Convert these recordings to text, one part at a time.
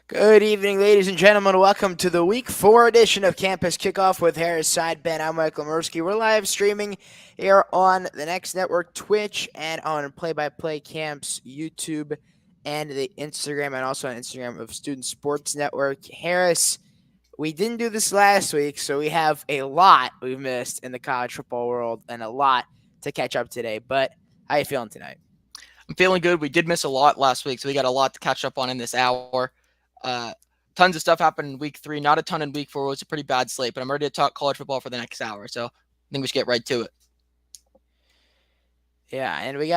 Good evening, ladies and gentlemen. Welcome to the Week 4 edition of Campus Kickoff with Harris Side Ben. I'm Michael Mursky. We're live streaming here on the Next Network, Twitch, and on Play by Play Camps, YouTube, and the Instagram, and also on Instagram of Student Sports Network. Harris, we didn't do this last week, so we have a lot we've missed in the college football world and a lot to catch up today. But how you feeling tonight? I'm feeling good. We did miss a lot last week, so we got a lot to catch up on in this hour. Uh, Tons of stuff happened in week 3, not a ton in week 4. It was a pretty bad slate, but I'm ready to talk college football for the next hour, so I think we should get right to it. Yeah, and we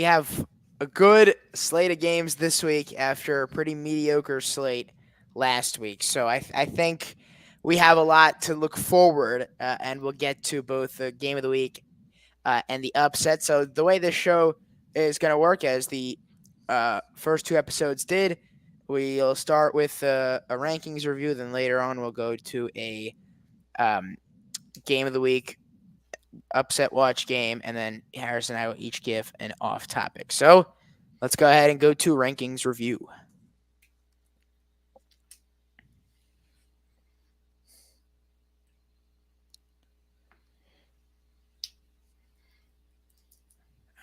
have a good slate of games this week after a pretty mediocre slate last week. So I think we have a lot to look forward, and we'll get to both the game of the week and the upset. So the way this show is going to work, as the first two episodes did, we'll start with a rankings review. Then later on, we'll go to a game of the week upset watch game, and then Harris and I will each give an off topic. So let's go ahead and go to rankings review.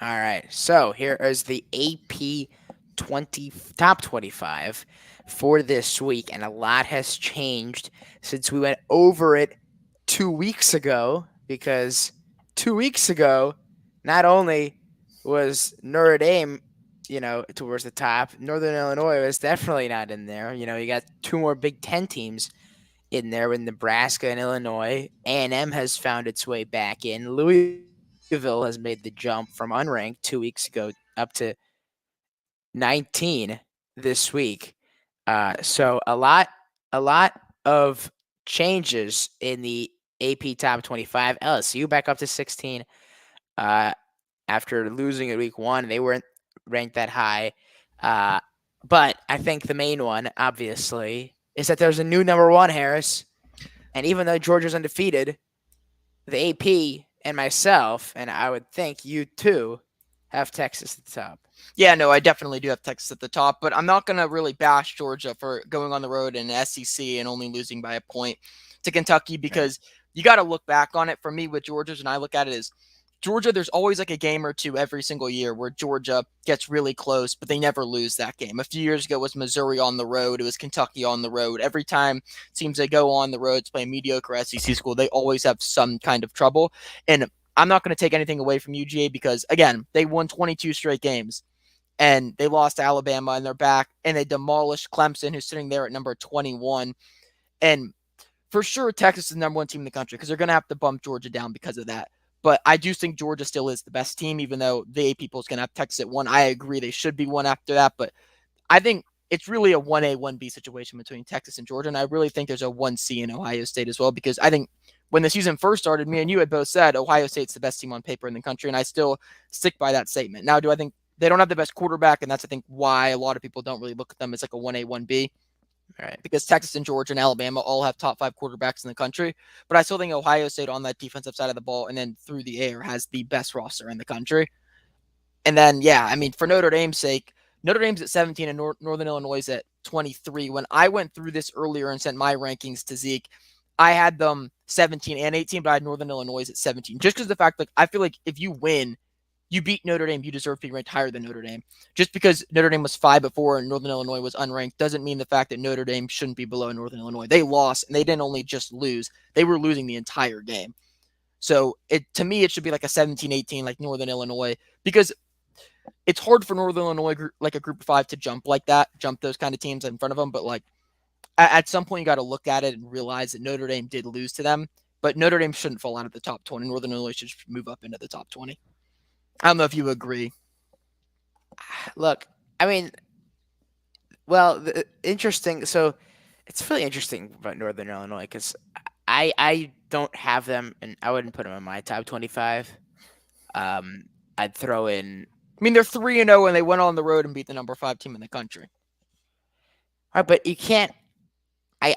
All right. So here is the AP 20 top 25 for this week, and a lot has changed since we went over it 2 weeks ago, because 2 weeks ago, not only was Notre Dame, towards the top, Northern Illinois was definitely not in there. You got two more Big Ten teams in there with Nebraska and Illinois. A&M has found its way back in. Louisville has made the jump from unranked 2 weeks ago up to 19 this week. So a lot of changes in the AP top 25. LSU back up to 16. Uh, After losing at week 1, they weren't ranked that high. But I think the main one, obviously, is that there's a new number 1, Harris. And even though Georgia's undefeated, the AP and myself, and I would think you too, have Texas at the top. Yeah, no, I definitely do have Texas at the top, but I'm not going to really bash Georgia for going on the road in SEC and only losing by a point to Kentucky, because you got to look back on it. For me with Georgia's, and I look at it as Georgia, there's always like a game or two every single year where Georgia gets really close, but they never lose that game. A few years ago it was Missouri on the road. It was Kentucky on the road. Every time teams they go on the road to play a mediocre SEC school, they always have some kind of trouble. And I'm not going to take anything away from UGA because, again, they won 22 straight games and they lost to Alabama and they're back and they demolished Clemson, who's sitting there at number 21. And for sure, Texas is the number 1 team in the country because they're going to have to bump Georgia down because of that. But I do think Georgia still is the best team, even though the AP poll is going to have Texas at 1. I agree they should be 1 after that, but I think it's really a 1A, 1B situation between Texas and Georgia, and I really think there's a 1C in Ohio State as well, because I think when the season first started, me and you had both said Ohio State's the best team on paper in the country, and I still stick by that statement. Now, do I think they don't have the best quarterback, and that's, I think, why a lot of people don't really look at them as like a 1A, 1B. Right, because Texas and Georgia and Alabama all have top 5 quarterbacks in the country. But I still think Ohio State on that defensive side of the ball and then through the air has the best roster in the country. And then, yeah, I mean, for Notre Dame's sake, Notre Dame's at 17 and Northern Illinois is at 23. When I went through this earlier and sent my rankings to Zeke, I had them 17 and 18, but I had Northern Illinois at 17. Just because the fact, like, I feel like if you win, you beat Notre Dame, you deserve to be ranked higher than Notre Dame. Just because Notre Dame was 5 before and Northern Illinois was unranked doesn't mean the fact that Notre Dame shouldn't be below Northern Illinois. They lost, and they didn't only just lose. They were losing the entire game. So to me, it should be like a 17-18, like Northern Illinois, because it's hard for Northern Illinois, like a group of 5, to jump like that, jump those kind of teams in front of them. But like at some point, you got to look at it and realize that Notre Dame did lose to them. But Notre Dame shouldn't fall out of the top 20. Northern Illinois should move up into the top 20. I don't know if you agree. Look, I mean, well, interesting. So it's really interesting about Northern Illinois because I don't have them, and I wouldn't put them in my top 25. I'd throw in. I mean, they're 3-0, and they went on the road and beat the number 5 team in the country. All right, but you can't.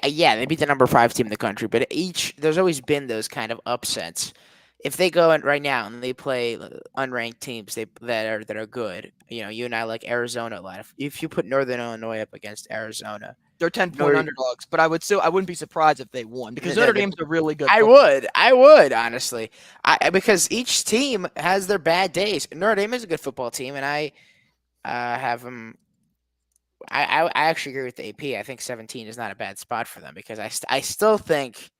Yeah, they beat the number 5 team in the country, but there's always been those kind of upsets if they go in right now and they play unranked teams that are good, you and I like Arizona a lot. If you put Northern Illinois up against Arizona, They're 10-point North, underdogs, but I wouldn't be surprised if they won because Notre the Dame's a really good I football. would. I would honestly. Because each team has their bad days. Notre Dame is a good football team, and I have them. I actually agree with the AP. I think 17 is not a bad spot for them because I still think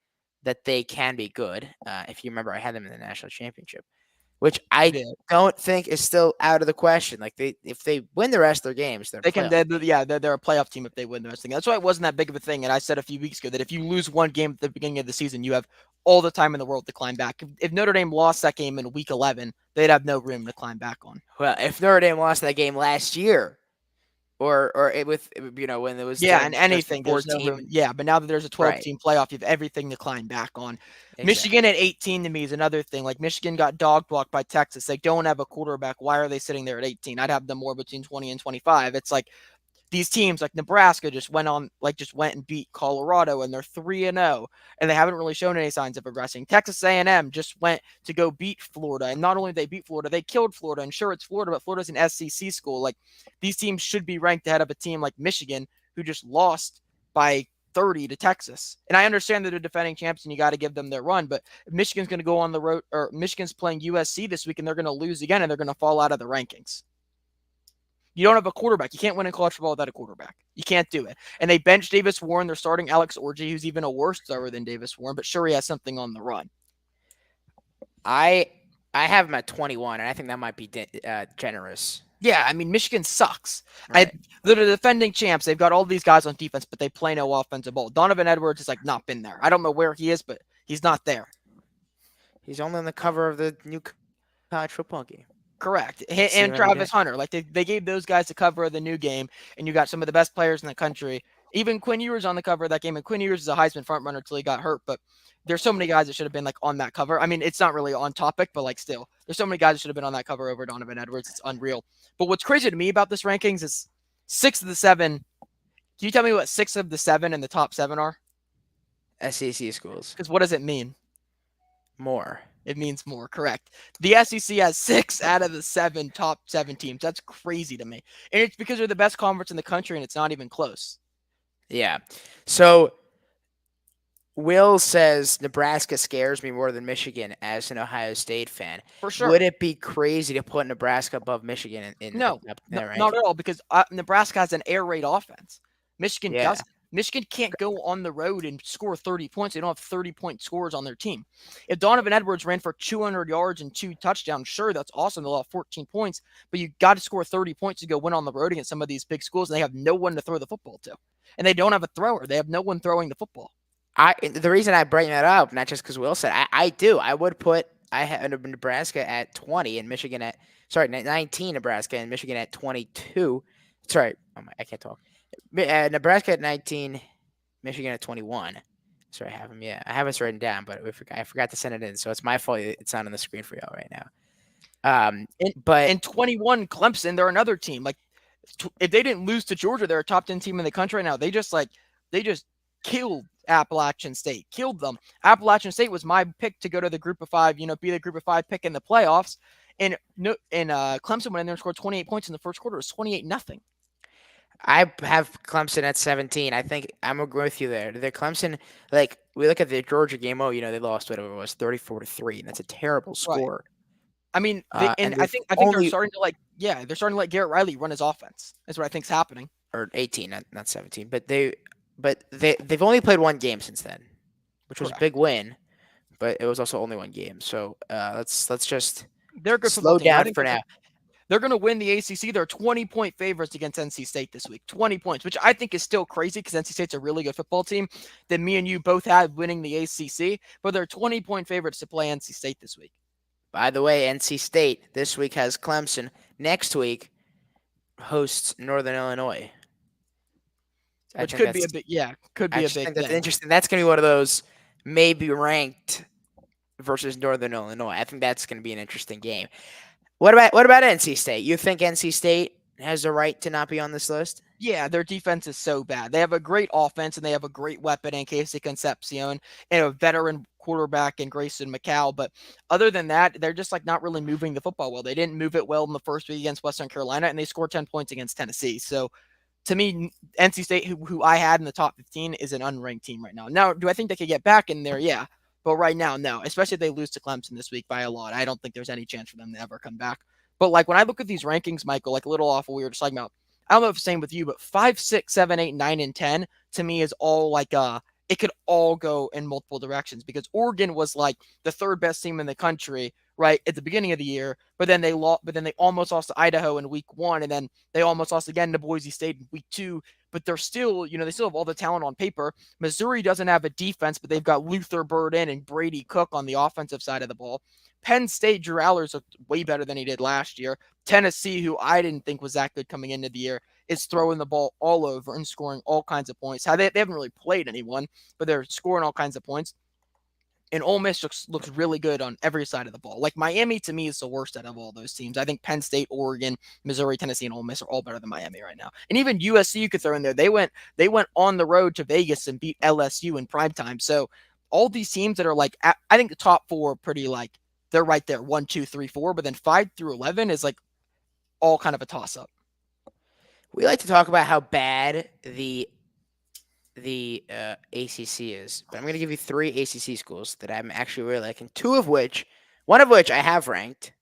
that they can be good. If you remember, I had them in the national championship, which I Yeah. don't think is still out of the question. Like if they win the rest of their games, they're They can, playoff. they're a playoff team if they win the rest of the game. That's why it wasn't that big of a thing. And I said a few weeks ago that if you lose one game at the beginning of the season, you have all the time in the world to climb back. If Notre Dame lost that game in week 11, they'd have no room to climb back on. Well, if Notre Dame lost that game last year, or when it was Yeah, and just a anything, four there's no room. team, Yeah, but now that there's a 12 right? team playoff, you have everything to climb back on. Michigan Exactly. at 18 to me is another thing. Like Michigan got dog blocked by Texas. They don't have a quarterback. Why are they sitting there at 18? I'd have them more between 20 and 25. It's like these teams like Nebraska just went and beat Colorado and they're 3-0 and they haven't really shown any signs of progressing. Texas A&M just went to go beat Florida, and not only did they beat Florida, they killed Florida. And sure, it's Florida, but Florida's an SEC school. Like these teams should be ranked ahead of a team like Michigan who just lost by 30 to Texas. And I understand that they're defending champs and you got to give them their run, but if Michigan's going to go on the road, or Michigan's playing USC this week and they're going to lose again and they're going to fall out of the rankings. You don't have a quarterback. You can't win in college football without a quarterback. You can't do it. And they benched Davis Warren. They're starting Alex Orji, who's even a worse thrower than Davis Warren, but sure he has something on the run. I have them at 21, and I think that might be generous. Yeah, I mean, Michigan sucks. Right. They're the defending champs. They've got all these guys on defense, but they play no offensive ball. Donovan Edwards has like not been there. I don't know where he is, but he's not there. He's only on the cover of the new college football game. Correct. And Travis Hunter. Like they gave those guys the cover of the new game, and you got some of the best players in the country. Even Quinn Ewers on the cover of that game, and Quinn Ewers is a Heisman frontrunner until he got hurt. But there's so many guys that should have been like on that cover. I mean, it's not really on topic, but like still, there's so many guys that should have been on that cover over Donovan Edwards. It's unreal. But what's crazy to me about this rankings is 6 of the 7. Can you tell me what 6 of the 7 in the top 7 are? SEC schools. Because what does it mean? More. It means more, correct. The SEC has 6 out of the top 7 teams. That's crazy to me. And it's because they're the best conference in the country, and it's not even close. Yeah. So Will says Nebraska scares me more than Michigan as an Ohio State fan. For sure. Would it be crazy to put Nebraska above Michigan No, not at all, because Nebraska has an air raid offense. Michigan doesn't. Michigan can't go on the road and score 30 points. They don't have 30-point scores on their team. If Donovan Edwards ran for 200 yards and 2 touchdowns, sure, that's awesome. They'll have 14 points, but you got to score 30 points to go win on the road against some of these big schools, and they have no one to throw the football to. And they don't have a thrower. They have no one throwing the football. The reason I bring that up, not just because Will said, I do. I would put Nebraska at 20 and Michigan at 19. Nebraska and Michigan at 22. Sorry, I can't talk. Nebraska at 19, Michigan at 21. Sorry, I have them. Yeah, I have this written down, but I forgot to send it in, so it's my fault. It's not on the screen for y'all right now. But in 21, Clemson, they're another team. Like if they didn't lose to Georgia, they're a top 10 team in the country right now. They just killed Appalachian State, killed them. Appalachian State was my pick to go to the Group of 5, be the Group of 5 pick in the playoffs. And Clemson went in there and scored 28 points in the first quarter. It was 28-0. I have Clemson at 17. I think I'm agree with you there. The Clemson, like we look at the Georgia game. Oh, they lost whatever it was, 34-3. That's a terrible score. Right. I mean, I think they're starting to they're starting to let Garrett Riley run his offense. That's what I think's happening. Or 18, not 17. But they've only played one game since then, which was a big win. But it was also only one game. So let's just slow down for now. They're going to win the ACC. They're 20-point favorites against NC State this week. 20 points, which I think is still crazy because NC State's a really good football team that me and you both had winning the ACC. But they're 20-point favorites to play NC State this week. By the way, NC State this week has Clemson. Next week hosts Northern Illinois. Which could be a big, could be a big thing. That's interesting. That's going to be one of those maybe ranked versus Northern Illinois. I think that's going to be an interesting game. What about NC State? You think NC State has the right to not be on this list? Yeah, their defense is so bad. They have a great offense and they have a great weapon in Casey Concepcion and a veteran quarterback in Grayson McCall. But other than that, they're just like not really moving the football well. They didn't move it well in the first week against Western Carolina, and they scored 10 points against Tennessee. So to me, NC State, who I had in the top 15, is an unranked team right now. Now, do I think they could get back in there? Yeah. But right now, no. Especially if they lose to Clemson this week by a lot. I don't think there's any chance for them to ever come back. But like when I look at these rankings, Michael, like a little off what we were just talking about, I don't know if it's the same with you, but 5, 6, 7, 8, 9, and 10 to me is all like it could all go in multiple directions because Oregon was like the third best team in the country, right, at the beginning of the year, but then they almost lost to Idaho in week 1, and then they almost lost again to Boise State in week 2. But they're still, they still have all the talent on paper. Missouri doesn't have a defense, but they've got Luther Burden and Brady Cook on the offensive side of the ball. Penn State, Drew Allers looked way better than he did last year. Tennessee, who I didn't think was that good coming into the year, is throwing the ball all over and scoring all kinds of points. They haven't really played anyone, but they're scoring all kinds of points. And Ole Miss looks really good on every side of the ball. Like Miami, to me, is the worst out of all those teams. I think Penn State, Oregon, Missouri, Tennessee, and Ole Miss are all better than Miami right now. And even USC you could throw in there. They went on the road to Vegas and beat LSU in primetime. So all these teams that are like, I think the top 4 are pretty like, they're right there, 1, 2, 3, 4. But then 5 through 11 is like all kind of a toss-up. We like to talk about how bad the ACC is, but I'm going to give you 3 ACC schools that I'm actually really liking. One of which I have ranked,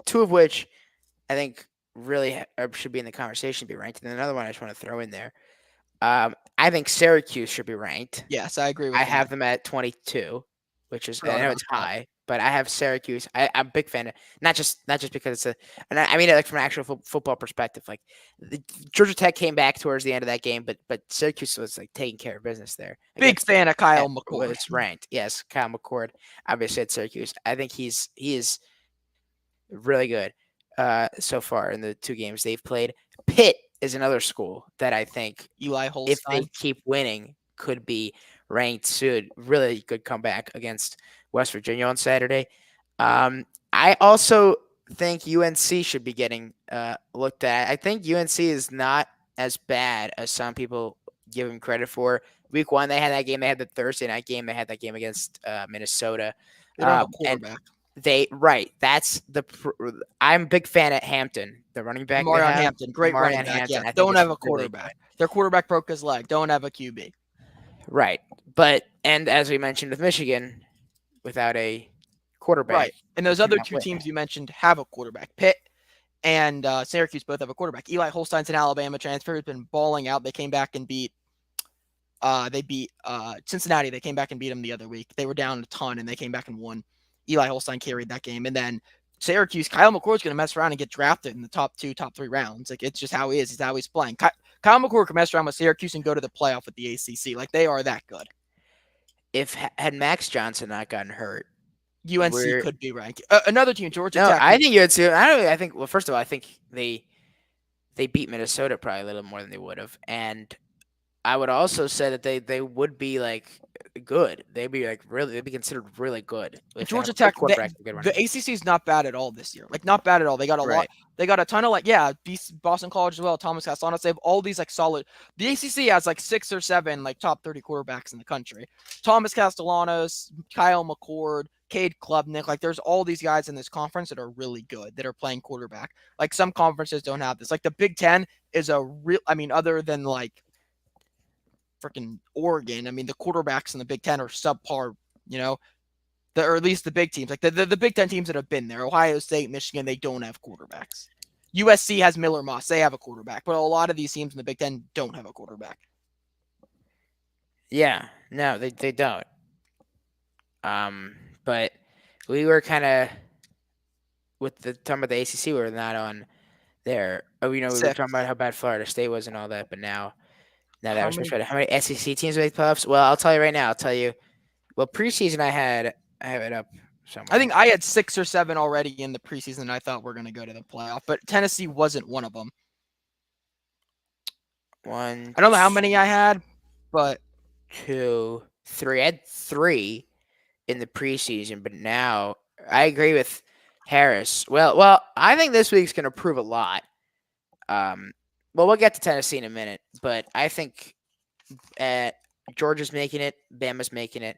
2 of which I think really should be in the conversation to be ranked, and another one I just want to throw in there. I think Syracuse should be ranked. Yes, I agree with I that. have them at 22, which is, I know it's high, but I have Syracuse. I'm a big fan of not just because it's I mean it like from an actual football perspective. Like Georgia Tech came back towards the end of that game, but Syracuse was like taking care of business there. Big fan of Kyle McCord. It's ranked, yes, Kyle McCord. Obviously at Syracuse, I think he is really good so far in the 2 games they've played. Pitt is another school that I think Eli Holstein, if they keep winning, could be ranked soon. Really good comeback against West Virginia on Saturday. I also think UNC should be getting looked at. I think UNC is not as bad as some people give them credit for. Week 1, they had that game. They had the Thursday night game. They had that game against Minnesota. They don't have a quarterback. I'm a big fan at Hampton, the running back. Marion Hampton, great running back. Hampton, yeah, don't have a quarterback. Really, their quarterback broke his leg. Don't have a QB. Right, and as we mentioned with Michigan, without a quarterback. Right, and those other 2 teams you mentioned have a quarterback. Pitt and Syracuse both have a quarterback. Eli Holstein's an Alabama transfer. He's been balling out. They came back and beat Cincinnati. They came back and beat them the other week. They were down a ton, and they came back and won. Eli Holstein carried that game. And then Syracuse, Kyle McCord's going to mess around and get drafted in the top 2, top 3 rounds. Like, it's just how he is. It's how he's playing. Kyle McCord can mess around with Syracuse and go to the playoff with the ACC. Like, they are that good. Had Max Johnson not gotten hurt, UNC could be ranked. Another team, Georgia Tech. I think UNC. Well, first of all, I think they beat Minnesota probably a little more than they would have, and I would also say that they would be like good. They'd be considered really good. Georgia Tech, the ACC is not bad at all this year. Like, not bad at all. They got a lot. They got a ton of Boston College as well. Thomas Castellanos. They have all these like solid. The ACC has like 6 or 7 like top 30 quarterbacks in the country. Thomas Castellanos, Kyle McCord, Cade Klubnik. Like, there's all these guys in this conference that are really good that are playing quarterback. Like, some conferences don't have this. Like, the Big Ten is a real. I mean, other than like freaking Oregon, I mean, the quarterbacks in the Big Ten are subpar, or at least the big teams. Like, the Big Ten teams that have been there, Ohio State, Michigan, they don't have quarterbacks. USC has Miller Moss. They have a quarterback. But a lot of these teams in the Big Ten don't have a quarterback. Yeah. No, they don't. But we were kind of, with the talking about the ACC, we were not on there. Oh, we were talking about how bad Florida State was and all that, but now that we're supposed to, how many SEC teams make playoffs? Well, I'll tell you right now. Well, preseason I have it up somewhere. I think I had 6 or 7 already in the preseason, and I thought we're going to go to the playoff, but Tennessee wasn't one of them. I don't know how many I had, but 2, 3. I had 3 in the preseason, but now I agree with Harris. Well, I think this week's going to prove a lot. Well, we'll get to Tennessee in a minute, but I think Georgia's making it, Bama's making it.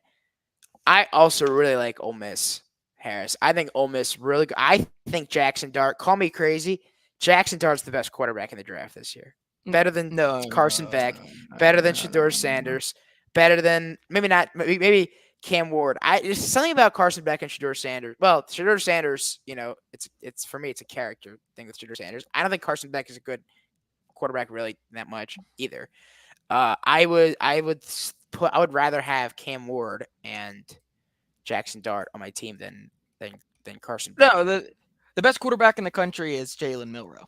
I also really like Ole Miss, Harris. I think Ole Miss really good. I think Jackson Dart, call me crazy, Jackson Dart's the best quarterback in the draft this year. Better than No, Carson no, Beck, no, better than no, no, Shador no. Sanders, better than maybe not maybe Cam Ward. There's something about Carson Beck and Shador Sanders. Well, Shador Sanders, it's for me it's a character thing with Shador Sanders. I don't think Carson Beck is a good quarterback really that much either. I would rather have Cam Ward and Jackson Dart on my team than Carson Beck. No, the best quarterback in the country is Jalen Milroe.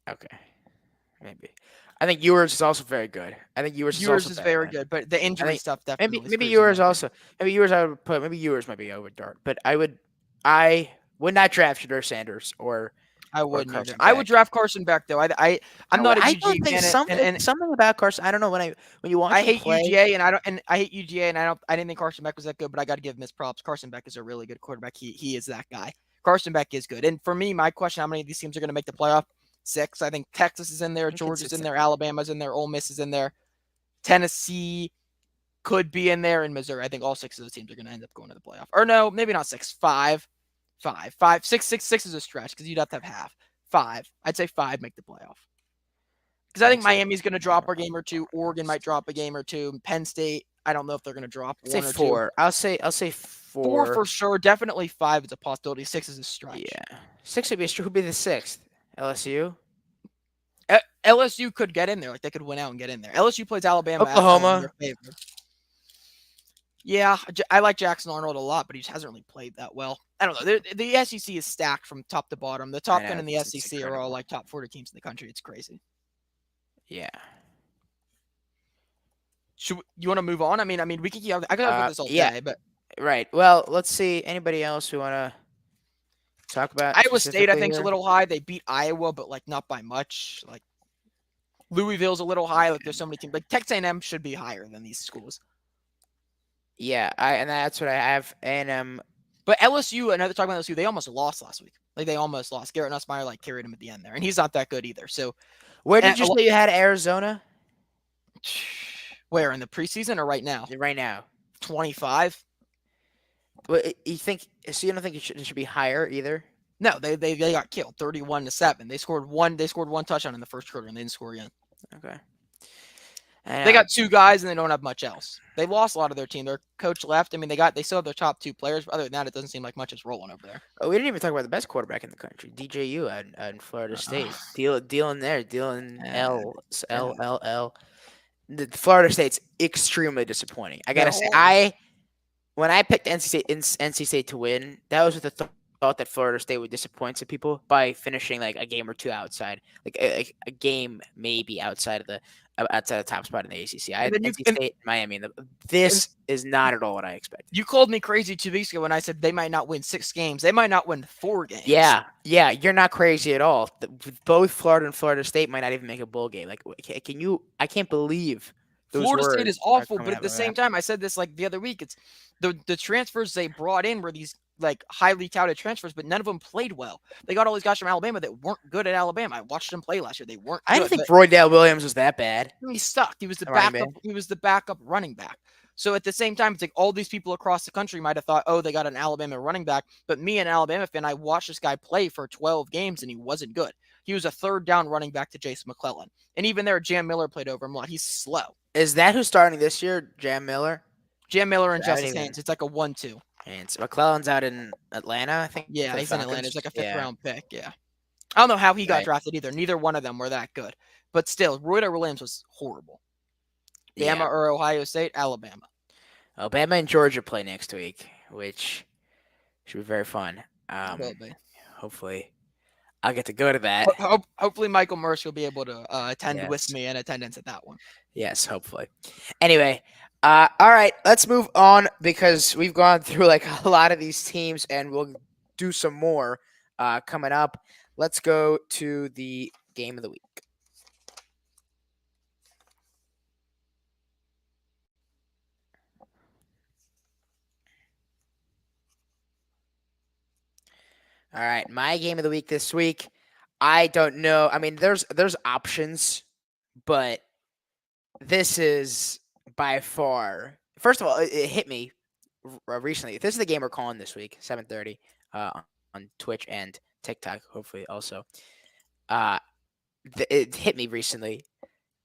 Okay, maybe. I think Ewers is also very good. I think Ewers is Yours also is better very than. good, but the I injury think stuff maybe definitely maybe screws him Ewers up. also. Maybe Ewers I would put. Maybe Ewers might be over Dart, but I would not draft Shador Sanders I or wouldn't either. Carson I would Beck. draft Carson Beck though. I'm not a I UGA don't think fan, and something about Carson. I don't know when you watch I him hate play. UGA, and I hate UGA, and I didn't think Carson Beck was that good, but I got to give him his props. Carson Beck is a really good quarterback. He is that guy. Carson Beck is good, and for me, my question: how many of these teams are going to make the playoff? 6. I think Texas is in there, I think Georgia's in it's there, Alabama's in there, Ole Miss is in there, Tennessee could be in there, and Missouri. I think all 6 of those teams are going to end up going to the playoff. Or no, maybe not 6. 5, 5, 5, 6, 6, 6 is a stretch because you'd have to have half. 5. I'd say 5 make the playoff. Because I think Miami's going to drop a game or two. Oregon might drop a game or two. Penn State, I don't know if they're going to drop I'd say one or two. 4. I'll say 4 4. for sure. Definitely 5 is a possibility. 6 is a stretch. Yeah, 6 would be who'd be the 6th? LSU, LSU could get in there. Like they could win out and get in there. LSU plays Alabama at home. Oklahoma. They're favored. Yeah, I like Jackson Arnold a lot, but he just hasn't really played that well. I don't know. The SEC is stacked from top to bottom. The top 10 in the it's SEC are all like top 40 teams in the country. It's crazy. Yeah. You want to move on? I mean, we could. I could talk about this all day, but right. Well, let's see. Anybody else who want to talk about Iowa State? I think is here? a little high. They beat Iowa, but like not by much. Like Louisville's a little high. Like there's so many teams. Like Texas A&M should be higher than these schools. Yeah, and that's what I have. A&M. But LSU, another talking about LSU, they almost lost last week. Like they almost lost. Garrett Nussmeier like carried him at the end there, and he's not that good either. So, where did you say you had Arizona? Where in the preseason or right now? Right now, 25. Well, you think so? You don't think it should be higher either? No, they got killed 31-7. They scored one touchdown in the first quarter and they didn't score again. Okay. They got 2 guys and they don't have much else. They lost a lot of their team. Their coach left. I mean, they still have their top 2 players, but other than that, it doesn't seem like much is rolling over there. Oh, we didn't even talk about the best quarterback in the country, DJU out in Florida State. Dealing L. The Florida State's extremely disappointing. I gotta say, when I picked NC State to win, that was with the thought that Florida State would disappoint some people by finishing like a game or two outside, like a game maybe outside of the top spot in the ACC. I had NC State, Miami. This is not at all what I expected. You called me crazy 2 weeks ago when I said they might not win 6 games. They might not win 4 games. Yeah, you're not crazy at all. Both Florida and Florida State might not even make a bowl game. Like, can you? I can't believe. Florida State is awful, but at the same time, I said this like the other week. It's the transfers they brought in were these like highly touted transfers, but none of them played well. They got all these guys from Alabama that weren't good at Alabama. I watched them play last year; they weren't. I didn't think Roydale Williams was that bad. He sucked. He was the backup. He was the backup running back. So at the same time, it's like all these people across the country might have thought, oh, they got an Alabama running back. But me, an Alabama fan, I watched this guy play for 12 games and he wasn't good. He was a third down running back to Jason McClellan. And even there, Jam Miller played over him a lot. He's slow. Is that who's starting this year? Jam Miller? Jam Miller and Justice Haynes. It's like a 1-2. Haynes. McClellan's out in Atlanta, I think. Yeah, he's in Atlanta. It's like a 5th round pick. Yeah. I don't know how he got drafted either. Neither one of them were that good. But still, Roydale Williams was horrible. Bama or Ohio State? Alabama. Alabama and Georgia play next week, which should be very fun. Hopefully, I'll get to go to that. Hopefully, Michael Mercer will be able to attend with me in attendance at that one. Yes, hopefully. Anyway, all right, let's move on because we've gone through like a lot of these teams, and we'll do some more coming up. Let's go to the game of the week. All right, my game of the week this week. I don't know. I mean, there's options, but this is by far first of all, it hit me recently. This is the game we're calling this week, 7:30, on Twitch and TikTok. Hopefully, also, uh, it hit me recently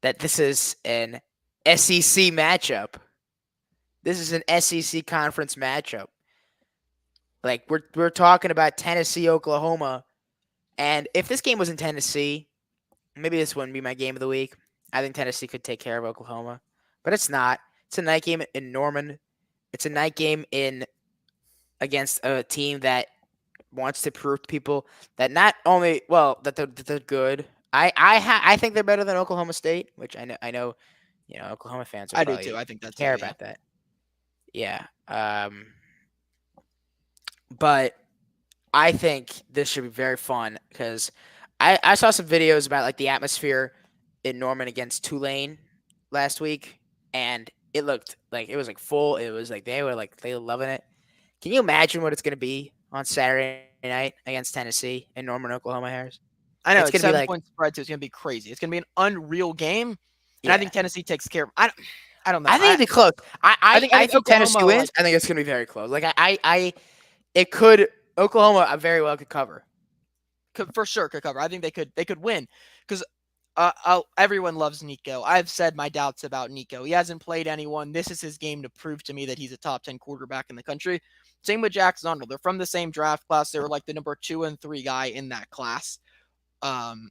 that this is an SEC matchup. This is an SEC conference matchup. Like we're talking about Tennessee, Oklahoma, and if this game was in Tennessee, maybe this wouldn't be my game of the week. I think Tennessee could take care of Oklahoma, but it's not. It's a night game in Norman. It's a night game in against a team that wants to prove to people that not only that they're good. I think they're better than Oklahoma State, which I know Oklahoma fans will I do too. probably I think that too. care Yeah. about that. Yeah. But I think this should be very fun because I saw some videos about like the atmosphere in Norman against Tulane last week, and it looked like it was like full. It was like they were loving it. Can you imagine what it's going to be on Saturday night against Tennessee in Norman, Oklahoma, Harris? I It's know going to it's be like 7 point spread, so it's gonna be crazy. It's gonna be an unreal game, and I yeah. think Tennessee takes care of. I don't know. I think it'd be close. I I think think Tennessee Oklahoma wins. I think it's going to be very close. Like it could Oklahoma very well could cover. for sure could cover. I think they could win because everyone loves Nico. I've said my doubts about Nico. He hasn't played anyone. This is his game to prove to me that he's a top 10 quarterback in the country. Same with Jackson Arnold. They're from the same draft class. They were like the number 2 and 3 guy in that class.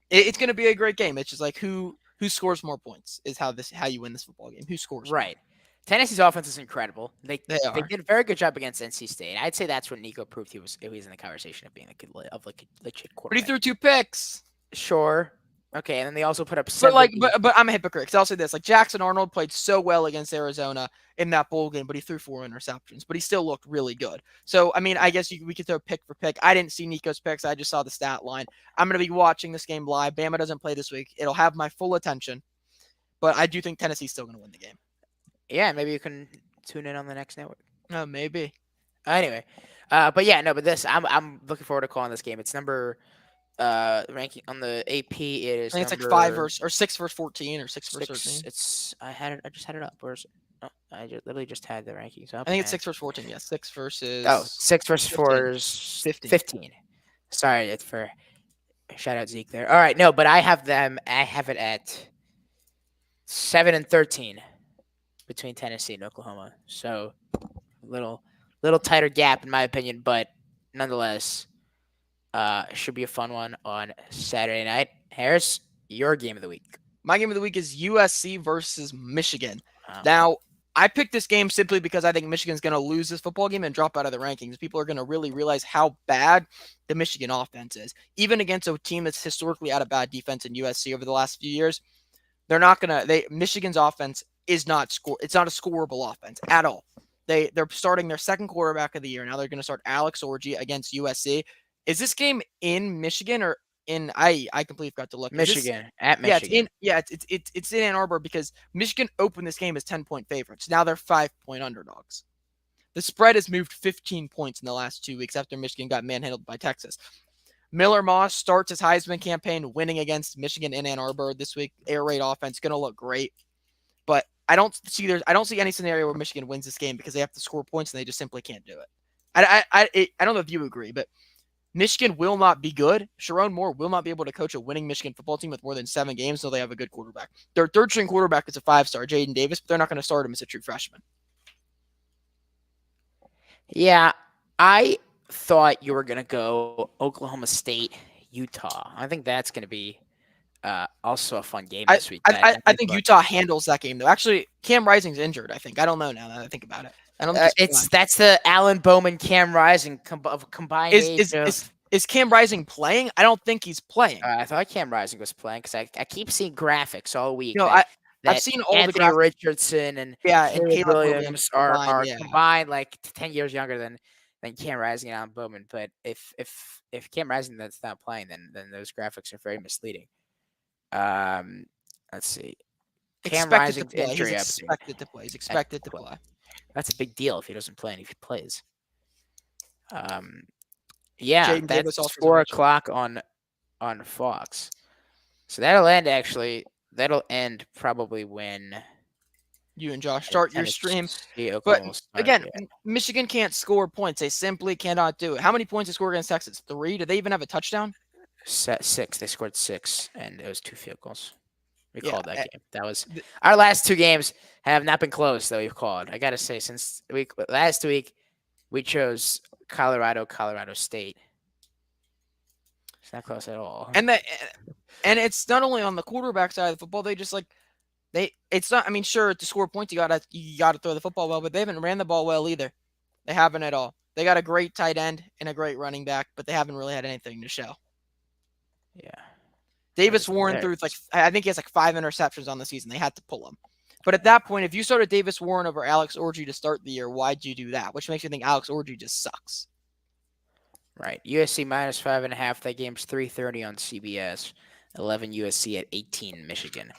It's going to be a great game. It's just like who scores more points is how you win this football game. Who scores Right. more? Tennessee's offense is incredible. They are. did a very good job against NC State. I'd say that's when Nico proved he was in the conversation of being a legit But he quarterback. threw 2 picks. Sure. Okay, and then they also put up But 70. but I'm a hypocrite because I'll say this: like Jackson Arnold played so well against Arizona in that bowl game, but he threw 4 interceptions, but he still looked really good. So I mean, I guess we could throw pick for pick. I didn't see Nico's picks; I just saw the stat line. I'm going to be watching this game live. Bama doesn't play this week; it'll have my full attention. But I do think Tennessee's still going to win the game. Yeah, maybe you can tune in on the next network. Maybe. Anyway, but yeah, no, but this I'm looking forward to calling this game. It's number ranking on the AP. It is. I think it's like number 5 versus or 6 versus 14 or 6 versus 13. It's I just had it up. Where's it? Oh, I literally just had the rankings up. I think it's 6 versus 14. Yeah, 6 versus. Oh, 6 versus 4 is 15. 15. Sorry, it's for shout out Zeke there. All right, no, but I have it at 7 and 13 between Tennessee and Oklahoma. So little tighter gap in my opinion, but nonetheless, it should be a fun one on Saturday night. Harris, your game of the week. My game of the week is USC versus Michigan. Oh. Now, I picked this game simply because I think Michigan's going to lose this football game and drop out of the rankings. People are going to really realize how bad the Michigan offense is. Even against a team that's historically had a bad defense in USC over the last few years, they're not going to Michigan's offense is not it's not a scoreable offense at all. They're starting their second quarterback of the year. Now they're going to start Alex Orji against USC. Is this game in Michigan or in I completely forgot to look. Michigan at Michigan. It's in Ann Arbor because Michigan opened this game as 10-point favorites. Now they're 5-point underdogs. The spread has moved 15 points in the last 2 weeks after Michigan got manhandled by Texas. Miller Moss starts his Heisman campaign winning against Michigan in Ann Arbor this week. Air raid offense going to look great. But I don't see any scenario where Michigan wins this game because they have to score points and they just simply can't do it. I don't know if you agree, but Michigan will not be good. Sharon Moore will not be able to coach a winning Michigan football team with more than 7 games until they have a good quarterback. Their third-string quarterback is a 5-star, Jaden Davis, but they're not going to start him as a true freshman. Yeah, I thought you were going to go Oklahoma State, Utah. I think that's going to be also a fun game this week. I think Utah handles that game, though. Actually, Cam Rising's injured, I think. I don't know now that I think about it. I don't think that's the Allen Bowman Cam Rising combined age is Cam Rising playing? I don't think he's playing. I thought Cam Rising was playing because I keep seeing graphics all week. No, I've seen all Anthony the graphics. Richardson and Caleb Williams are combined, combined like 10 years younger than Cam Rising and Allen Bowman. But if Cam Rising that's not playing, then those graphics are very misleading. Let's see. Cam Rising's injury He's expected to play. He's expected to play. That's a big deal if he doesn't play and if he plays. Yeah, that's 4:00 on Fox. So that'll end probably when You and Josh at start your stream. Tennessee, But Oklahoma will start. again, Yeah, Michigan can't score points. They simply cannot do it. How many points they score against Texas? 3? Do they even have a touchdown? set 6. They scored 6, and it was 2 field goals. We Yeah. called that game. That was our last 2 games have not been close that we've called. I gotta say, since last week we chose Colorado State. It's not close at all. And it's not only on the quarterback side of the football. They just it's not. I mean, sure, to score points, you gotta throw the football well, but they haven't ran the ball well either. They haven't at all. They got a great tight end and a great running back, but they haven't really had anything to show. Yeah. Davis Warren threw I think he has 5 interceptions on the season. They had to pull him. But at that point, if you started Davis Warren over Alex Orji to start the year, why'd you do that? Which makes me think Alex Orji just sucks. Right. USC minus 5.5. That game's 3:30 on CBS. 11 USC at 18 Michigan.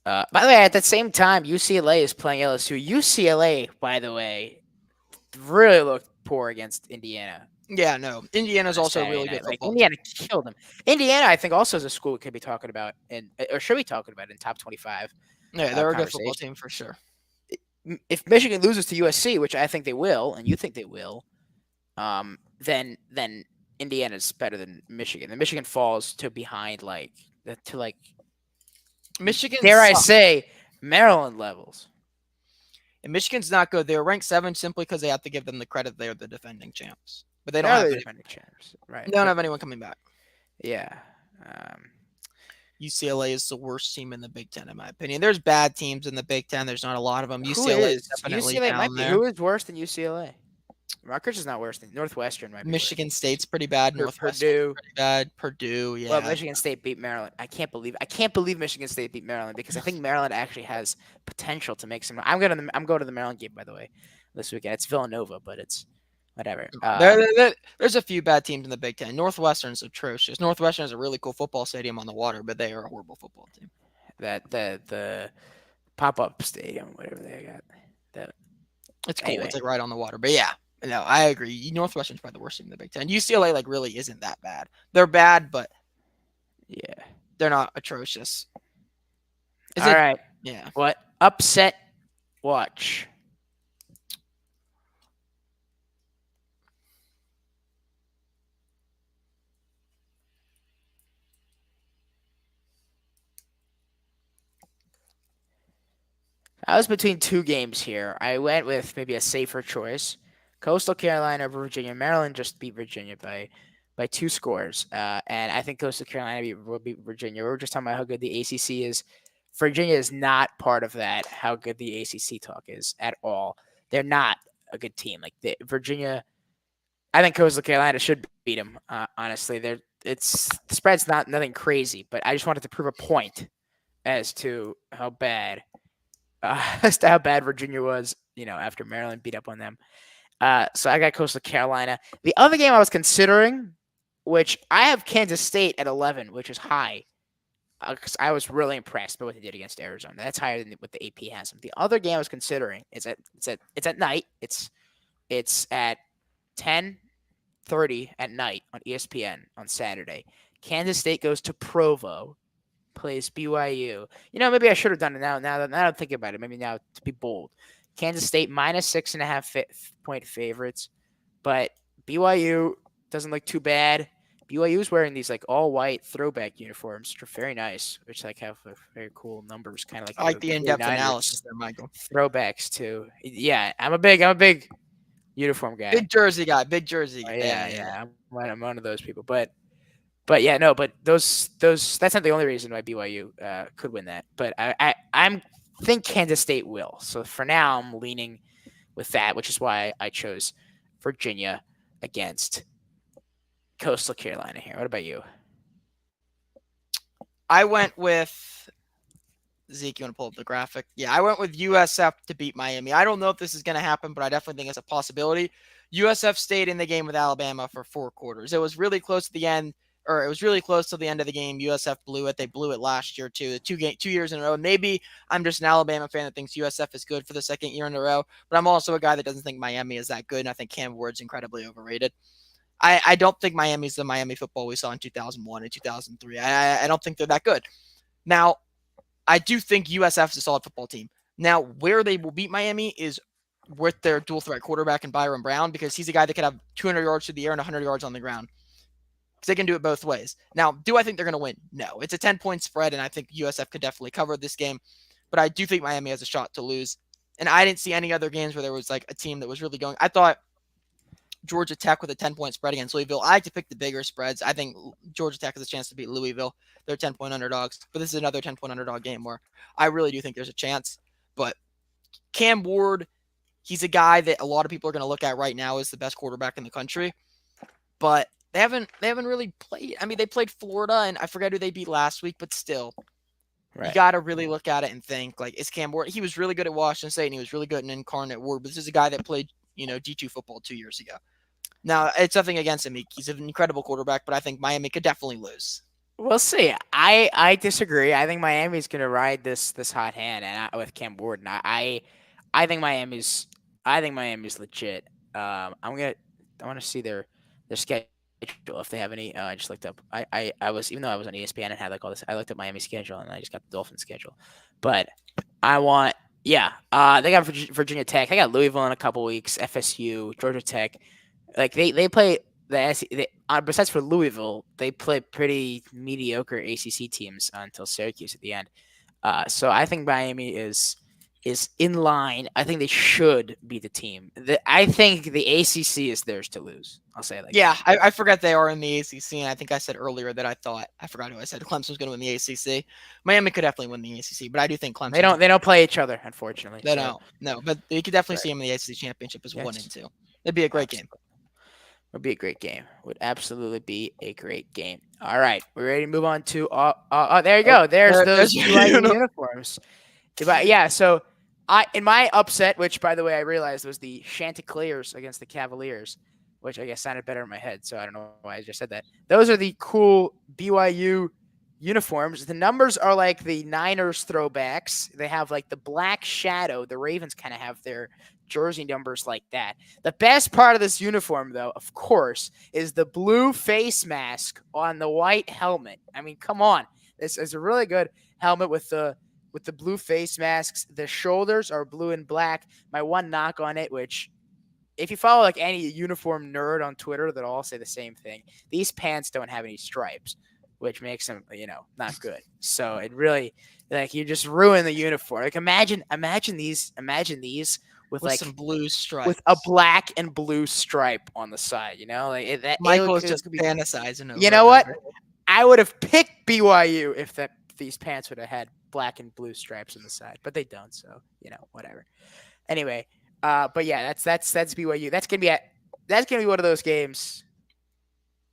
By the way, at that same time, UCLA is playing LSU. UCLA, by the way, really looked poor against Indiana. Yeah, no. Indiana's also a really good football Indiana killed them. Indiana, I think, also is a school we could be talking about, or should be talking about in top 25. Yeah, they're a good football team for sure. If Michigan loses to USC, which I think they will, and you think they will, then Indiana's better than Michigan. And Michigan falls to behind Michigan. Dare I say Maryland levels. And Michigan's not good. They're ranked 7 simply because they have to give them the credit they're the defending champs. But they don't have defending champs. Right. They don't have anyone coming back. Yeah. UCLA is the worst team in the Big Ten, in my opinion. There's bad teams in the Big Ten. There's not a lot of them. UCLA is definitely down there. Who is worse than UCLA? Rutgers is not worse than Northwestern. Might be Michigan State's pretty bad. Northwestern Purdue pretty bad. Purdue, yeah. Well, Michigan State beat Maryland. I can't believe Michigan State beat Maryland because I think Maryland actually has potential to make some. I'm going to the Maryland game, by the way, this weekend. It's Villanova, but it's whatever. There's a few bad teams in the Big Ten. Northwestern's atrocious. Northwestern has a really cool football stadium on the water, but they are a horrible football team. The pop-up stadium, whatever they got. It's cool. Anyway. It's right on the water, but yeah. No, I agree. Northwestern's probably the worst team in the Big Ten. UCLA really isn't that bad. They're bad, but yeah, they're not atrocious. All right. Yeah. What upset watch? I was between 2 games here. I went with maybe a safer choice. Coastal Carolina over Virginia. Maryland just beat Virginia by 2 scores. And I think Coastal Carolina will beat Virginia. We were just talking about how good the ACC is. Virginia is not part of that, how good the ACC talk is at all. They're not a good team. Virginia, I think Coastal Carolina should beat them, honestly. The spread's nothing crazy, but I just wanted to prove a point as to how bad Virginia was, after Maryland beat up on them. So I got Coastal Carolina. The other game I was considering, which I have Kansas State at 11, which is high, because I was really impressed by what they did against Arizona. That's higher than what the AP has them. The other game I was considering it's at night. It's at 10:30 at night on ESPN on Saturday. Kansas State goes to Provo, plays BYU. Maybe I should have done it now. Now that I'm thinking about it, maybe now to be bold. Kansas State minus 6.5 point favorites, but BYU doesn't look too bad. BYU is wearing these all white throwback uniforms, which are very nice, which have very cool numbers, kind of like I like the in-depth analysis there, Michael. Throwbacks too. Yeah, I'm a big uniform guy. Big jersey guy. Yeah. I'm one of those people, but yeah, no, but those that's not the only reason why BYU could win that. But I think Kansas State will. So for now, I'm leaning with that, which is why I chose Virginia against Coastal Carolina here. What about you? I went with Zeke. You want to pull up the graphic? Yeah, I went with USF to beat Miami. I don't know if this is going to happen, but I definitely think it's a possibility. USF stayed in the game with Alabama for 4 quarters. It was really close to the end. Or it was really close to the end of the game. USF blew it. They blew it last year too. 2 years in a row. Maybe I'm just an Alabama fan that thinks USF is good for the 2nd year in a row. But I'm also a guy that doesn't think Miami is that good. And I think Cam Ward's incredibly overrated. I don't think Miami's the Miami football we saw in 2001 and 2003. I don't think they're that good. Now, I do think USF is a solid football team. Now, where they will beat Miami is with their dual threat quarterback and Byron Brown, because he's a guy that could have 200 yards through the air and 100 yards on the ground. Because they can do it both ways. Now, do I think they're going to win? No. It's a 10-point spread, and I think USF could definitely cover this game. But I do think Miami has a shot to lose. And I didn't see any other games where there was like a team that was really going. I thought Georgia Tech with a 10-point spread against Louisville. I like to pick the bigger spreads. I think Georgia Tech has a chance to beat Louisville. They're 10-point underdogs. But this is another 10-point underdog game where I really do think there's a chance. But Cam Ward, he's a guy that a lot of people are going to look at right now as the best quarterback in the country. But they haven't really played. I mean, they played Florida, and I forget who they beat last week, but still. Right. You got to really look at it and think, like, is Cam Ward? He was really good at Washington State, and he was really good in Incarnate Word. But this is a guy that played, D2 football 2 years ago. Now, it's nothing against him. He's an incredible quarterback, but I think Miami could definitely lose. We'll see. I disagree. I think Miami's going to ride this hot hand and with Cam Ward. And I think Miami's legit. I want to see their schedule if they have any. I just looked up. I was, even though I was on ESPN and had like all this, I looked at Miami's schedule and I just got the Dolphins schedule. But they got Virginia Tech. They got Louisville in a couple weeks. FSU, Georgia Tech. Like they play besides for Louisville, they play pretty mediocre ACC teams until Syracuse at the end. So I think Miami is in line. I think they should be the team. I think the ACC is theirs to lose. I'll say it like that. I forgot they are in the ACC, and I think I said earlier that I forgot who I said Clemson was going to win the ACC. Miami could definitely win the ACC, but I do think Clemson. They don't play each other, unfortunately. They don't. No, but you could definitely see them in the ACC championship as 1 and 2. It'd be a great game. Would be a great game. Would absolutely be a great game. All right, we're ready to move on to. There you go. There's those uniforms. Yeah. So, in my upset, which by the way I realized was the Chanticleers against the Cavaliers, which I guess sounded better in my head. So I don't know why I just said that. Those are the cool BYU uniforms. The numbers are like the Niners throwbacks. They have like the black shadow. The Ravens kind of have their jersey numbers like that. The best part of this uniform, though, of course, is the blue face mask on the white helmet. I mean, come on. This is a really good helmet with the blue face masks. The shoulders are blue and black. My one knock on it, which if you follow like any uniform nerd on Twitter, they'll all say the same thing. These pants don't have any stripes, which makes them, not good. So it really, like, you just ruin the uniform. Like imagine these with like some blue stripes, with a black and blue stripe on the side. Michael is just fantasizing. You know what? I would have picked BYU if these pants would have had black and blue stripes on the side, but they don't. So whatever. Anyway, but yeah, that's BYU. That's gonna be one of those games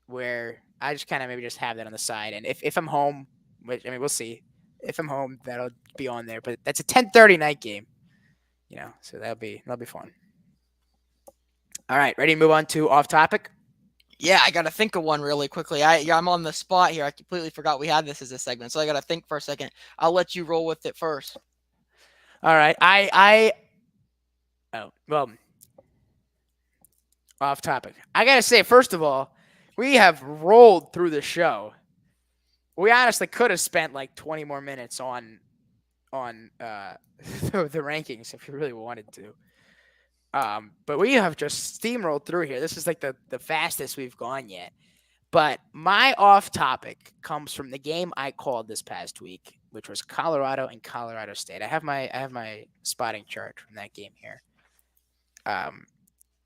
where I just kind of maybe just have that on the side, and if I'm home, which I mean we'll see. If I'm home, that'll be on there. But that's a 10:30 night game. So that'll be fun. All right, ready to move on to off topic? Yeah, I got to think of one really quickly. I'm on the spot here. I completely forgot we had this as a segment, so I got to think for a second. I'll let you roll with it first. All right, off topic. I got to say, first of all, we have rolled through the show. We honestly could have spent like 20 more minutes on the rankings if you really wanted to. But we have just steamrolled through here. This is like the fastest we've gone yet. But my off topic comes from the game I called this past week, which was Colorado and Colorado State. I have my spotting chart from that game here.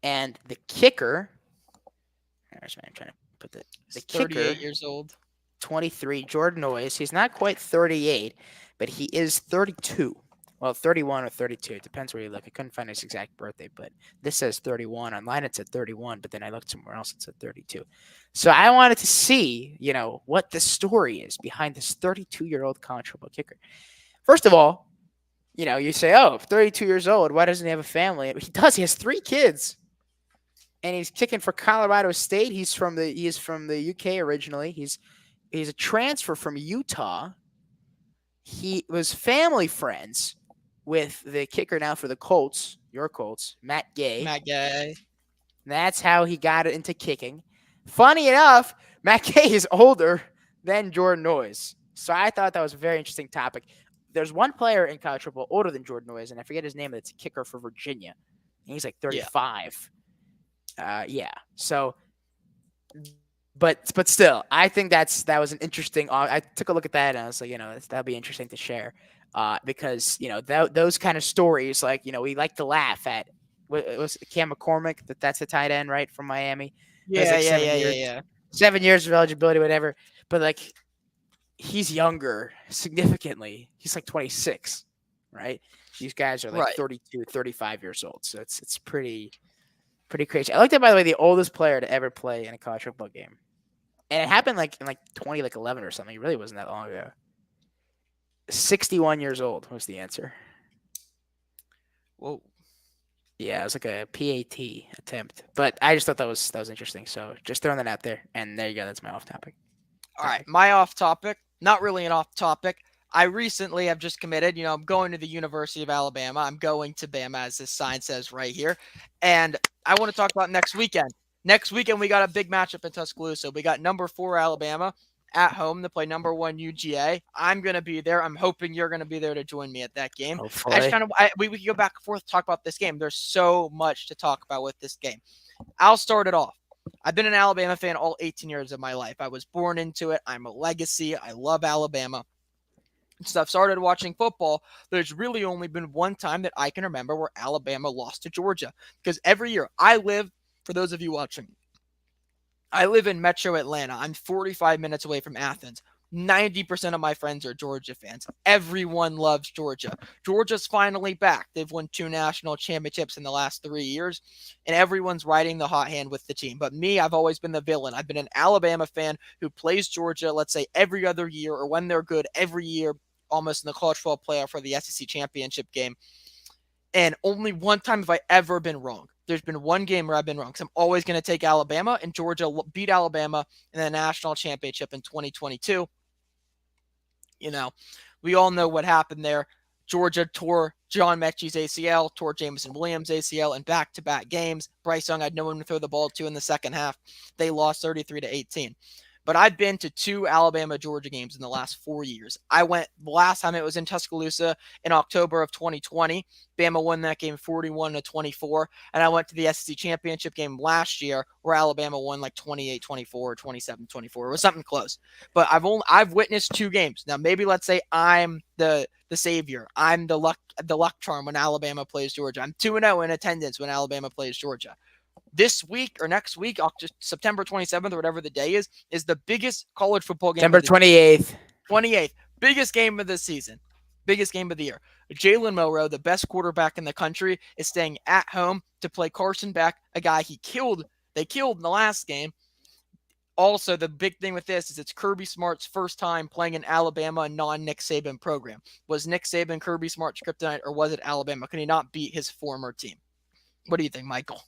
And the kicker. I'm trying to put the kicker. 38 years old. 23, Jordan Noyes. He's not quite 38, but he is 32. Well, 31 or 32. It depends where you look. I couldn't find his exact birthday, but this says 31. Online it said 31, but then I looked somewhere else and said 32. So I wanted to see, what the story is behind this 32-year-old college football kicker. First of all, you say, 32 years old. Why doesn't he have a family? He does. He has 3 kids. And he's kicking for Colorado State. He is from the UK originally. He's a transfer from Utah. He was family friends with the kicker now for the Colts, your Colts, Matt Gay. That's how he got into kicking. Funny enough, Matt Gay is older than Jordan Noyes. So I thought that was a very interesting topic. there's one player in college football older than Jordan Noyes, and I forget his name. That's a kicker for Virginia. And he's like Yeah. 35. Yeah. So, but still, I think that was an interesting. I took a look at that and I was like, that'd be interesting to share, because those kind of stories, like we like to laugh at. What was Cam McCormick? That's the tight end, right, from Miami. It was Yeah, like yeah, 7 yeah, yeah, years, yeah. 7 years of eligibility, whatever. But like, he's younger significantly. He's like 26, right? These guys are like Right. 32, 35 years old. So it's pretty crazy. I looked at, by the way, the oldest player to ever play in a college football game. And it happened like in 2011 or something. It really wasn't that long ago. 61 years old was the answer. Whoa. Yeah, it was like a PAT attempt. But I just thought that was interesting. So just throwing that out there. And there you go. That's my off topic. All right, my off topic, not really an off topic. I recently have just committed, I'm going to the University of Alabama. I'm going to Bama, as this sign says right here. And I want to talk about next weekend. Next weekend, we got a big matchup in Tuscaloosa. We got number 4 Alabama at home to play number 1 UGA. I'm going to be there. I'm hoping you're going to be there to join me at that game. Hopefully. We can go back and forth, talk about this game. There's so much to talk about with this game. I'll start it off. I've been an Alabama fan all 18 years of my life. I was born into it. I'm a legacy. I love Alabama. So I've started watching football. There's really only been one time that I can remember where Alabama lost to Georgia. Because every year, for those of you watching, I live in Metro Atlanta. I'm 45 minutes away from Athens. 90% of my friends are Georgia fans. Everyone loves Georgia. Georgia's finally back. They've won 2 national championships in the last 3 years, and everyone's riding the hot hand with the team. But me, I've always been the villain. I've been an Alabama fan who plays Georgia, let's say, every other year, or when they're good, every year, almost in the college football playoff or the SEC championship game. And only one time have I ever been wrong. There's been one game where I've been wrong, because I'm always going to take Alabama, and Georgia beat Alabama in the national championship in 2022. We all know what happened there. Georgia tore John Mechie's ACL, tore Jameson Williams' ACL in back-to-back games. Bryce Young had no one to throw the ball to in the second half. They lost 33-18. But I've been to 2 Alabama-Georgia games in the last 4 years. I went last time it was in Tuscaloosa in October of 2020. Bama won that game 41-24. And I went to the SEC championship game last year where Alabama won like 28-24 or 27-24. It was something close. But I've witnessed 2 games. Now maybe let's say I'm the savior. I'm the luck charm when Alabama plays Georgia. I'm 2-0 in attendance when Alabama plays Georgia. This week or next week, September 27th or whatever the day is the biggest college football game. September 28th. 28th. Biggest game of the season. Biggest game of the year. Jalen Milroe, the best quarterback in the country, is staying at home to play Carson Beck, a guy they killed in the last game. Also, the big thing with this is it's Kirby Smart's first time playing in Alabama, a non-Nick Saban program. Was Nick Saban Kirby Smart's kryptonite, or was it Alabama? Can he not beat his former team? What do you think, Michael?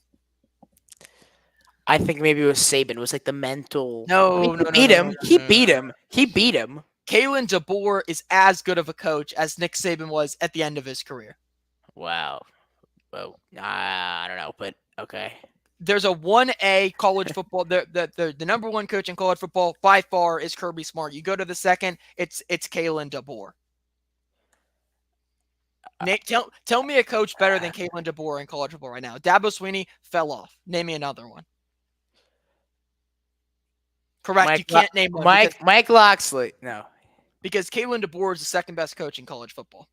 I think maybe it was Saban. It was like the mental. No, he beat him. He beat him. He beat him. Kalen DeBoer is as good of a coach as Nick Saban was at the end of his career. Wow. Well, I don't know, but okay. There's a 1A college football. The number 1 coach in college football by far is Kirby Smart. You go to the second, it's Kalen DeBoer. Nick, tell me a coach better than Kalen DeBoer in college football right now. Dabo Swinney fell off. Name me another one. Correct. You can't name one. Mike Locksley. No. Because Kalen DeBoer is the second best coach in college football.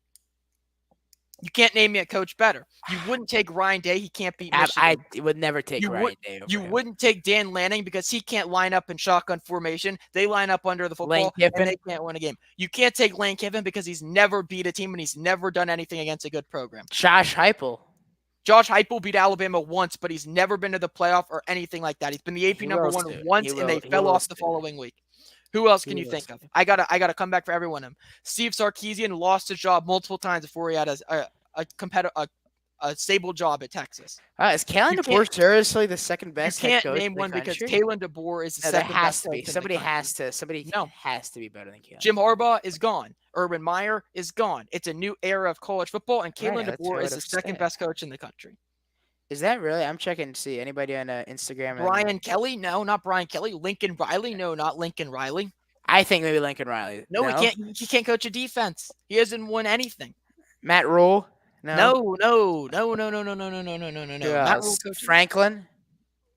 You can't name me a coach better. You wouldn't take Ryan Day. He can't beat Michigan. I would never take Ryan Day over him. Wouldn't take Dan Lanning because he can't line up in shotgun formation. They line up under the football, and they can't win a game. You can't take Lane Kiffin because he's never beat a team and he's never done anything against a good program. Josh Heupel beat Alabama once, but he's never been to the playoff or anything like that. He's been the AP number 1 once, and they fell off the following week. Who else can you think of? I gotta come back for everyone. Steve Sarkisian lost his job multiple times before he had a stable job at Texas. Is Kalen DeBoer seriously the second best? You can't name one because Kalen DeBoer is the second best. Somebody has to be better than Kalen. Jim Harbaugh is gone. Urban Meyer is gone. It's a new era of college football, and Kalen DeBoer is the second best coach in the country. Is that really? I'm checking to see anybody on Instagram. Brian Kelly? No, not Brian Kelly. Lincoln Riley? No, not Lincoln Riley. I think maybe Lincoln Riley. No, he can't. He can't coach a defense. He hasn't won anything. Matt Rule. No. Matt Rule coaches. Franklin.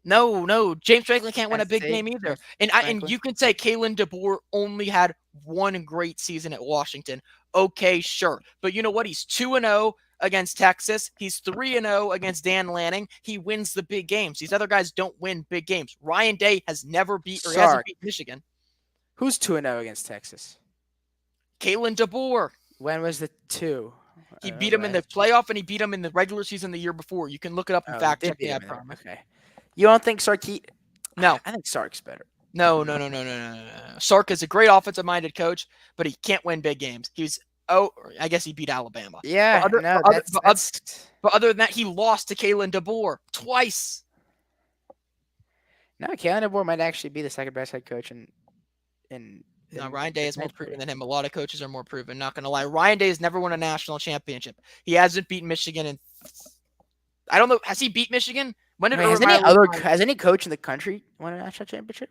No. James Franklin can't win a big game either. And Franklin. you can say Kalen DeBoer only had one great season at Washington. Okay, sure. But you know what? He's 2-0 against Texas. He's 3-0 against Dan Lanning. He wins the big games. These other guys don't win big games. Ryan Day has never beat or hasn't beat Michigan. Who's 2-0 against Texas? Kalen DeBoer. When was the 2? He beat him in the playoff and he beat him in the regular season the year before. You can look it up and fact check me. I promise. Okay. You don't think Sarkis? No. I think Sark's better. No. Sark is a great offensive-minded coach, but he can't win big games. I guess he beat Alabama. Yeah. But other than that, he lost to Kalen DeBoer twice. No, Kalen DeBoer might actually be the second best head coach in Ryan Day is more proven than him. A lot of coaches are more proven. Not going to lie. Ryan Day has never won a national championship. He hasn't beaten Michigan I don't know. Has he beat Michigan? When did has any coach in the country won a national championship?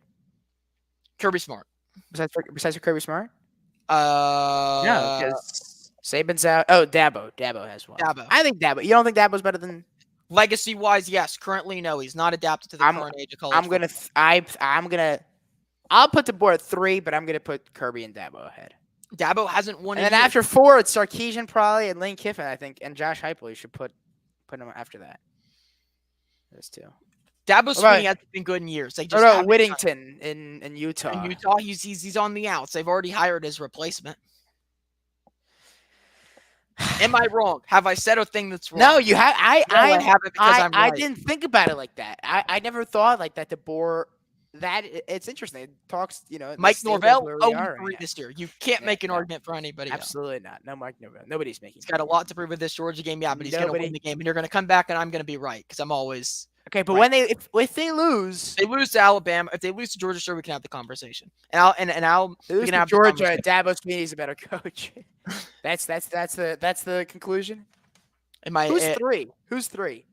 Kirby Smart. Besides Kirby Smart? No, because Saban's out. Oh, Dabo. Dabo has one. I think Dabo. You don't think Dabo's better than legacy-wise? Yes. Currently, no. He's not adapted to the current age of college. I'll put DeBoer at 3, but I'm gonna put Kirby and Dabo ahead. Dabo hasn't won. And then after 4, it's Sarkisian probably and Lane Kiffin, I think, and Josh Heupel. You should put him after that. Those 2. Dabo's swinging hasn't been good in years. They just Whittington in Utah. In Utah, he's on the outs. They've already hired his replacement. Am I wrong? Have I said a thing that's wrong? No, you have. I have it because I'm right. I didn't think about it like that. I never thought like that. DeBoer. That it's interesting. It talks, Mike Norvell 0-3 this year. You can't make an argument for anybody. Absolutely not. No Mike Norvell. Nobody's making. He's got a lot to prove with this Georgia game. Yeah, but he's going to win the game, and you're going to come back, and I'm going to be right because I'm always okay. But right. when if they lose to Alabama. If they lose to Georgia, sure we can have the conversation. And I'll we can have Georgia. Dabo Swinney's a better coach. that's the conclusion. Who's 3? Who's 3?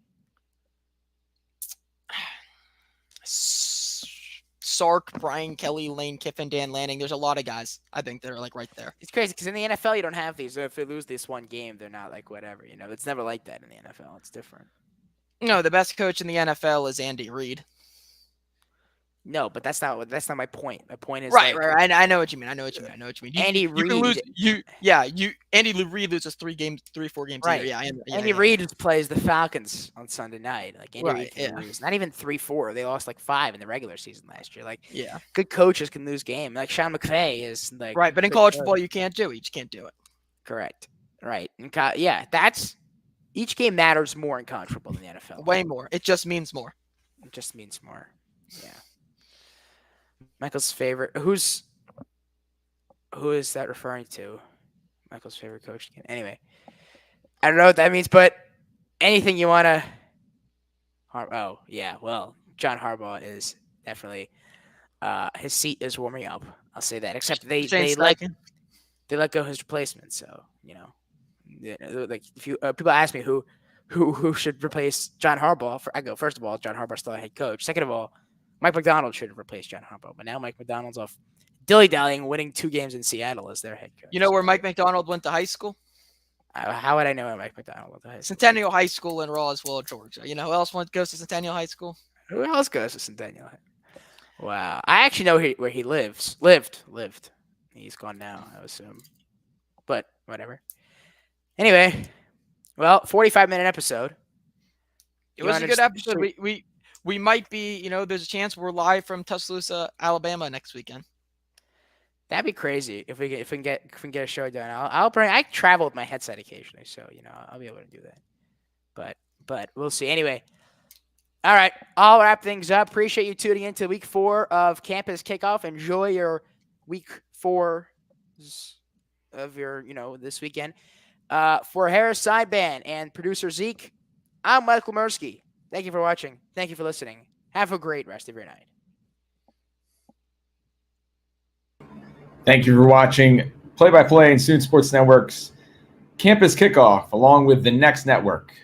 Sark, Brian Kelly, Lane Kiffin, Dan Lanning. There's a lot of guys I think that are like right there. It's crazy because in the NFL you don't have these. So if they lose this one game, they're not like whatever. It's never like that in the NFL. It's different. No, the best coach in the NFL is Andy Reid. No, but that's not my point. My point is right. I know what you mean. Andy Reid. Andy Reid loses 4 games. Right. A year. Yeah. Andy Reid plays the Falcons on Sunday night. Like Andy Reid can lose. Not even 3-4. They lost like 5 in the regular season last year. Like good coaches can lose games. Like Sean McVay is like right. But in college football, you can't do it. You just can't do it. Correct. Right. And that's each game matters more in college football than the NFL. Way more. It just means more. Yeah. Michael's favorite. Who is that referring to? Michael's favorite coach. Anyway, I don't know what that means, but anything you want to. Oh yeah, well, John Harbaugh is definitely. His seat is warming up. I'll say that. Except they let go his replacement. So like if you people ask me who should replace John Harbaugh, I go first of all, John Harbaugh's still a head coach. Second of all, Mike Macdonald should have replaced John Harbaugh, but now Mike Macdonald's off dilly-dallying, winning 2 games in Seattle as their head coach. You know where Mike Macdonald went to high school? How would I know where Mike Macdonald went to high school? Centennial High School in Roswell, Georgia. You know who else goes to Centennial High School? Who else goes to Centennial High? Wow. I actually know where he lived. He's gone now, I assume. But whatever. Anyway, well, 45-minute episode. It was a good episode. We might be, there's a chance we're live from Tuscaloosa, Alabama next weekend. That'd be crazy if we can get a show done. I travel with my headset occasionally, so I'll be able to do that. But we'll see. Anyway, all right, I'll wrap things up. Appreciate you tuning in to week 4 of Campus Kickoff. Enjoy your week 4 of your this weekend. For Harris Sideband and producer Zeke, I'm Michael Mursky. Thank you for watching. Thank you for listening. Have a great rest of your night. Thank you for watching Play by Play and Soon Sports Network's Campus Kickoff, along with the Next Network.